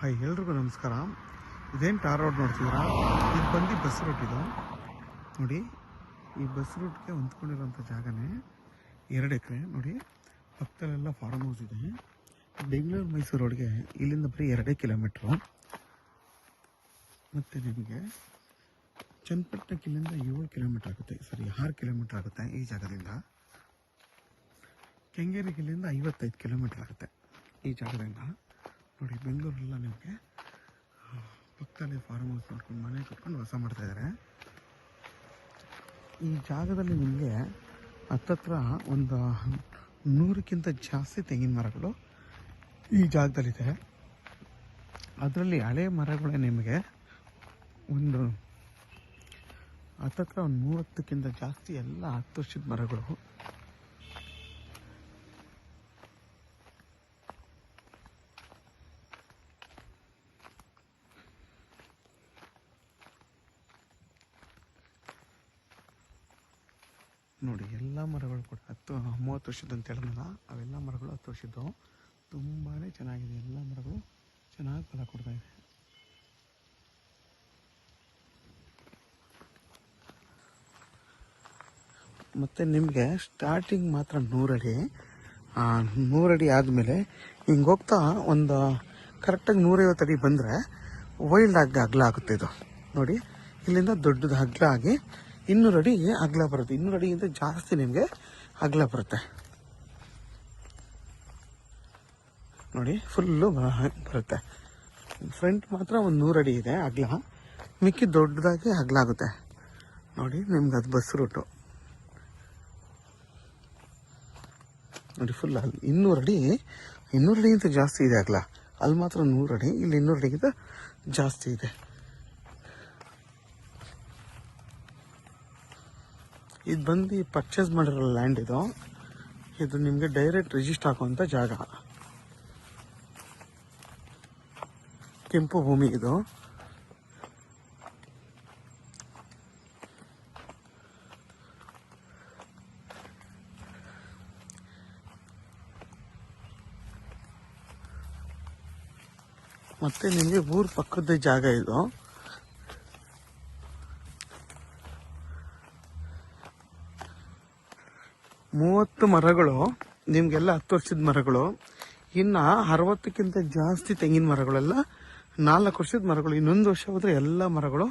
Hi ಎಲ್ರಿಗೂ ನಮಸ್ಕಾರ. ಇದೇನು ಟಾರ್ ರೋಡ್ ನೋಡ್ತಿದ್ದೀರಾ? ಇದು ಬಂದು ಬಸ್ ರೂಟ್. ಇದು ನೋಡಿ, ಈ ಬಸ್ ರೂಟ್ಗೆ ಹೊಂದ್ಕೊಂಡಿರೋಂಥ ಜಾಗನೇ 2 ಎಕರೆ. ನೋಡಿ, ಪಕ್ಕದಲ್ಲೆಲ್ಲ ಫಾರ್ಮ್ ಹೌಸ್ ಇದೆ. ಬೆಂಗಳೂರು ಮೈಸೂರು ರೋಡ್ಗೆ ಇಲ್ಲಿಂದ ಬರೀ 2 ಕಿಲೋಮೀಟ್ರು. ಮತ್ತು ನಿಮಗೆ ಚನ್ನಪಟ್ಟಣಕ್ಕೆ ಇಲ್ಲಿಂದ 7 ಕಿಲೋಮೀಟ್ರ್ ಆಗುತ್ತೆ, 6 ಕಿಲೋಮೀಟ್ರ್ ಆಗುತ್ತೆ ಈ ಜಾಗದಿಂದ. ಕೆಂಗೇರಿಗೆ ಇಲ್ಲಿಂದ 55 ಕಿಲೋಮೀಟ್ರ್ ಆಗುತ್ತೆ ಈ ಜಾಗದಿಂದ. ನೋಡಿ, ಬೆಂಗಳೂರೆಲ್ಲ ನಿಮಗೆ ಪಕ್ಕದಲ್ಲಿ ಫಾರ್ಮ್ ಹೌಸ್ ನೋಡ್ಕೊಂಡು ಮನೆ ಕಟ್ಕೊಂಡು ವಾಸ ಮಾಡ್ತಾಯಿದ್ದಾರೆ. ಈ ಜಾಗದಲ್ಲಿ ನಿಮಗೆ ಹತ್ತತ್ರ ಒಂದು 100ಕ್ಕಿಂತ ಜಾಸ್ತಿ ತೆಂಗಿನ ಮರಗಳು ಈ ಜಾಗದಲ್ಲಿದೆ. ಅದರಲ್ಲಿ ಹಳೆ ಮರಗಳೇ ನಿಮಗೆ ಒಂದು ಹತ್ತತ್ರ ಒಂದು 30ಕ್ಕಿಂತ ಜಾಸ್ತಿ ಎಲ್ಲ 10 ವರ್ಷದ ಮರಗಳು. ನೋಡಿ, ಎಲ್ಲ ಮರಗಳು ಕೂಡ 30 ವರ್ಷದ ಅಂತ ಹೇಳಿದ್ನಲ್ಲ, ಅವೆಲ್ಲ ಮರಗಳು 10 ವರ್ಷದ್ದು. ತುಂಬಾ ಚೆನ್ನಾಗಿದೆ, ಎಲ್ಲ ಮರಗಳು ಚೆನ್ನಾಗಿ ಫಲ ಕೊಡ್ತಾ ಇದೆ. ಮತ್ತು ನಿಮಗೆ ಸ್ಟಾರ್ಟಿಂಗ್ ಮಾತ್ರ 100 ಅಡಿ. 100 ಅಡಿ ಆದಮೇಲೆ ಹಿಂಗೆ ಹೋಗ್ತಾ ಒಂದು ಕರೆಕ್ಟಾಗಿ 150 ಅಡಿ ಬಂದರೆ ವೈಲ್ಡ್ ಆಗಿ ಅಗಲ ಆಗುತ್ತೆ. ಇದು ನೋಡಿ, ಇಲ್ಲಿಂದ ದೊಡ್ಡದು ಅಗಲ ಆಗಿ 200 ಅಡಿ ಅಗಲ ಬರುತ್ತೆ. 200 ಅಡಿಗಿಂತ ಜಾಸ್ತಿ ನಿಮಗೆ ಅಗಲ ಬರುತ್ತೆ. ನೋಡಿ, ಫುಲ್ಲು ಬರುತ್ತೆ. ಫ್ರಂಟ್ ಮಾತ್ರ ಒಂದು 100 ಅಡಿ ಇದೆ ಅಗಲ, ಮಿಕ್ಕಿ ದೊಡ್ಡದಾಗಿ ಅಗಲ ಆಗುತ್ತೆ. ನೋಡಿ, ನಿಮ್ಗೆ ಅದು ಬಸ್ ರೂಟು. ನೋಡಿ, ಫುಲ್ ಅಲ್ಲಿ 200 ಅಡಿಗಿಂತ ಜಾಸ್ತಿ ಇದೆ ಅಗಲ. ಅಲ್ಲಿ ಮಾತ್ರ 100 ಅಡಿ, ಇಲ್ಲಿ 200 ಅಡಿಗಿಂತ ಜಾಸ್ತಿ ಇದೆ. ಇದು ಬಂದು ಪರ್ಚೇಸ್ ಮಾಡಿರೋ ಲ್ಯಾಂಡ್. ಇದು ನಿಮಗೆ ಡೈರೆಕ್ಟ್ ರಿಜಿಸ್ಟರ್ ಆಗುವಂಥ ಜಾಗ. ಕೆಂಪು ಭೂಮಿ ಇದು. ಮತ್ತೆ ನಿಮಗೆ ಊರ ಪಕ್ಕದ ಜಾಗ ಇದು. ಮೂವತ್ತು ಮರಗಳು ನಿಮಗೆಲ್ಲ 10 ವರ್ಷದ ಮರಗಳು. ಇನ್ನು 60ಕ್ಕಿಂತ ಜಾಸ್ತಿ ತೆಂಗಿನ ಮರಗಳೆಲ್ಲ 4 ವರ್ಷದ ಮರಗಳು. ಇನ್ನೊಂದು ವರ್ಷ ಹೋದರೆ ಎಲ್ಲ ಮರಗಳು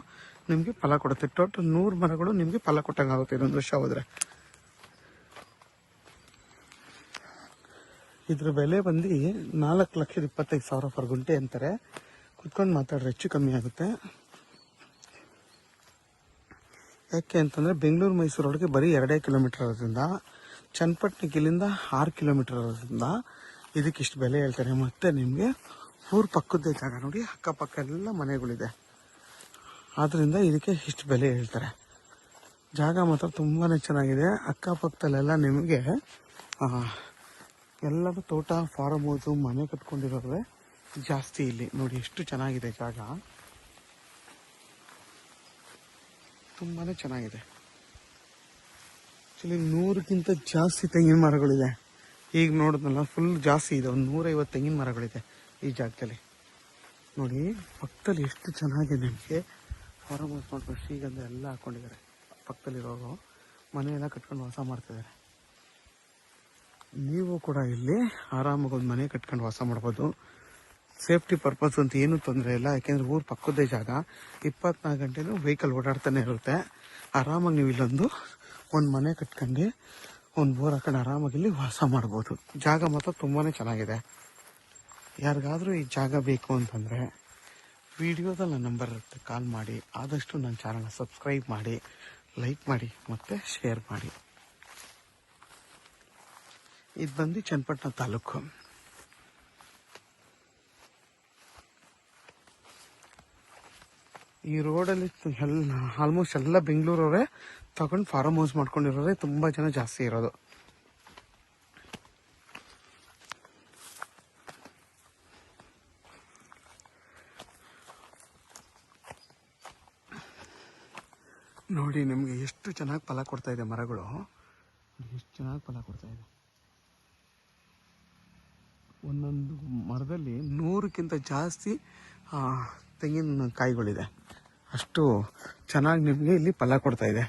ನಿಮಗೆ ಫಲ ಕೊಡುತ್ತೆ. ಟೋಟಲ್ 100 ಮರಗಳು ನಿಮಗೆ ಫಲ ಕೊಟ್ಟಂಗೆ ಆಗುತ್ತೆ ಇನ್ನೊಂದು ವರ್ಷ ಹೋದರೆ. ಇದ್ರ ಬೆಲೆ ಬಂದು 4,25,000 ಪರ್ ಗುಂಟೆ ಅಂತಾರೆ. ಕುತ್ಕೊಂಡು ಮಾತಾಡ್ರೆ ಹೆಚ್ಚು ಕಮ್ಮಿ ಆಗುತ್ತೆ. ಯಾಕೆ ಅಂತಂದರೆ ಬೆಂಗಳೂರು ಮೈಸೂರು ರೋಡ್ಗೆ ಬರೀ 2 ಕಿಲೋಮೀಟರ್ ಇರೋದ್ರಿಂದ, ಚನ್ನಪಟ್ಟಣಕ್ಕೆ ಇಲ್ಲಿಂದ 6 ಕಿಲೋಮೀಟರ್ ಇರೋದ್ರಿಂದ ಇದಕ್ಕಿಷ್ಟು ಬೆಲೆ ಹೇಳ್ತಾರೆ. ಮತ್ತು ನಿಮಗೆ ಊರು ಪಕ್ಕದ್ದೇ ಜಾಗ. ನೋಡಿ, ಅಕ್ಕಪಕ್ಕ ಎಲ್ಲ ಮನೆಗಳಿದೆ, ಆದ್ದರಿಂದ ಇದಕ್ಕೆ ಇಷ್ಟು ಬೆಲೆ ಹೇಳ್ತಾರೆ. ಜಾಗ ಮಾತ್ರ ತುಂಬಾ ಚೆನ್ನಾಗಿದೆ. ಅಕ್ಕಪಕ್ಕದಲ್ಲೆಲ್ಲ ನಿಮಗೆ ಎಲ್ಲರೂ ತೋಟ, ಫಾರ್ಮ್ ಹೌಸು, ಮನೆ ಕಟ್ಕೊಂಡಿರೋದೇ ಜಾಸ್ತಿ ಇಲ್ಲಿ. ನೋಡಿ, ಎಷ್ಟು ಚೆನ್ನಾಗಿದೆ ಜಾಗ, ತುಂಬಾ ಚೆನ್ನಾಗಿದೆ. ಆ್ಯಕ್ಚುಲಿ 100ಕ್ಕಿಂತ ಜಾಸ್ತಿ ತೆಂಗಿನ ಮರಗಳಿದೆ. ಈಗ ನೋಡಿದ್ನಲ್ಲ, ಫುಲ್ ಜಾಸ್ತಿ ಇದೆ. ಒಂದು 150 ತೆಂಗಿನ ಮರಗಳಿದೆ ಈ ಜಾಗದಲ್ಲಿ. ನೋಡಿ, ಪಕ್ಕದಲ್ಲಿ ಎಷ್ಟು ಚೆನ್ನಾಗಿದೆ. ನಿಮಗೆ ಫಾರ್ಮ್ ಹೌಸ್ ನೋಡ್ಕೊಂಡು ಶ್ರೀಗಂಧ ಎಲ್ಲ ಹಾಕ್ಕೊಂಡಿದ್ದಾರೆ. ಪಕ್ಕದಲ್ಲಿರೋರು ಮನೆಯೆಲ್ಲ ಕಟ್ಕೊಂಡು ವಾಸ ಮಾಡ್ತಿದ್ದಾರೆ. ನೀವು ಕೂಡ ಇಲ್ಲಿ ಆರಾಮಾಗಿ ಒಂದು ಮನೆ ಕಟ್ಕೊಂಡು ವಾಸ ಮಾಡ್ಬೋದು. ಸೇಫ್ಟಿ ಪರ್ಪಸ್ ಅಂತ ಏನೂ ತೊಂದರೆ ಇಲ್ಲ. ಯಾಕೆಂದರೆ ಊರು ಪಕ್ಕದೇ ಜಾಗ, 24 ಗಂಟೆನೂ ವೆಹಿಕಲ್ ಓಡಾಡ್ತಾನೆ ಇರುತ್ತೆ. ಆರಾಮಾಗಿ ನೀವು ಇಲ್ಲೊಂದು ಮನೆ ಕಟ್ಕೊಂಡು ಒಂದು ಬೋರ್ ಹಾಕೊಂಡು ಆರಾಮಾಗಿ ಇಲ್ಲಿ ವಾಸ ಮಾಡ್ಬೋದು. ಜಾಗ ಮಾತ್ರ ತುಂಬಾ ಚೆನ್ನಾಗಿದೆ. ಯಾರಿಗಾದರೂ ಈ ಜಾಗ ಬೇಕು ಅಂತಂದರೆ ವಿಡಿಯೋದಲ್ಲಿ ನನ್ನ ನಂಬರ್ ಇರುತ್ತೆ, ಕಾಲ್ ಮಾಡಿ. ಆದಷ್ಟು ನನ್ನ ಚಾನಲ್ನ ಸಬ್ಸ್ಕ್ರೈಬ್ ಮಾಡಿ, ಲೈಕ್ ಮಾಡಿ ಮತ್ತು ಶೇರ್ ಮಾಡಿ. ಇದು ಬಂದು ಚನ್ನಪಟ್ಟಣ ತಾಲೂಕು. ಈ ರೋಡಲ್ಲಿ ಆಲ್ಮೋಸ್ಟ್ ಎಲ್ಲ ಬೆಂಗಳೂರವರೇ ತಗೊಂಡು ಫಾರ್ಮ್ ಹೌಸ್ ಮಾಡ್ಕೊಂಡಿರೋರೇ ತುಂಬ ಜನ ಜಾಸ್ತಿ ಇರೋದು. ನೋಡಿ, ನಿಮಗೆ ಎಷ್ಟು ಚೆನ್ನಾಗಿ ಫಲ ಕೊಡ್ತಾ ಇದೆ ಮರಗಳು. ಎಷ್ಟು ಚೆನ್ನಾಗಿ ಫಲ ಕೊಡ್ತಾ ಇದೆ. ಒಂದೊಂದು ಮರದಲ್ಲಿ 100ಕ್ಕಿಂತ ಜಾಸ್ತಿ ತೆಂಗಿನ ಕಾಯಿಗಳಿದೆ. ಅಷ್ಟು ಚೆನ್ನಾಗಿ ನಿಮಗೆ ಇಲ್ಲಿ ಫಲ ಕೊಡ್ತಾ ಇದೆ.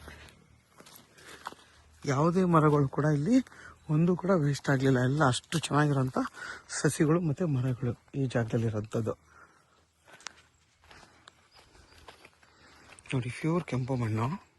ಯಾವುದೇ ಮರಗಳು ಕೂಡ ಇಲ್ಲಿ ಒಂದು ಕೂಡ ವೇಸ್ಟ್ ಆಗಲಿಲ್ಲ. ಎಲ್ಲ ಅಷ್ಟು ಚೆನ್ನಾಗಿರೋಂಥ ಸಸಿಗಳು ಮತ್ತು ಮರಗಳು ಈ ಜಾಗದಲ್ಲಿರೋಂಥದ್ದು. ನೋಡಿ, ಪ್ಯೂರ್ ಕೆಂಪು ಮಣ್ಣು.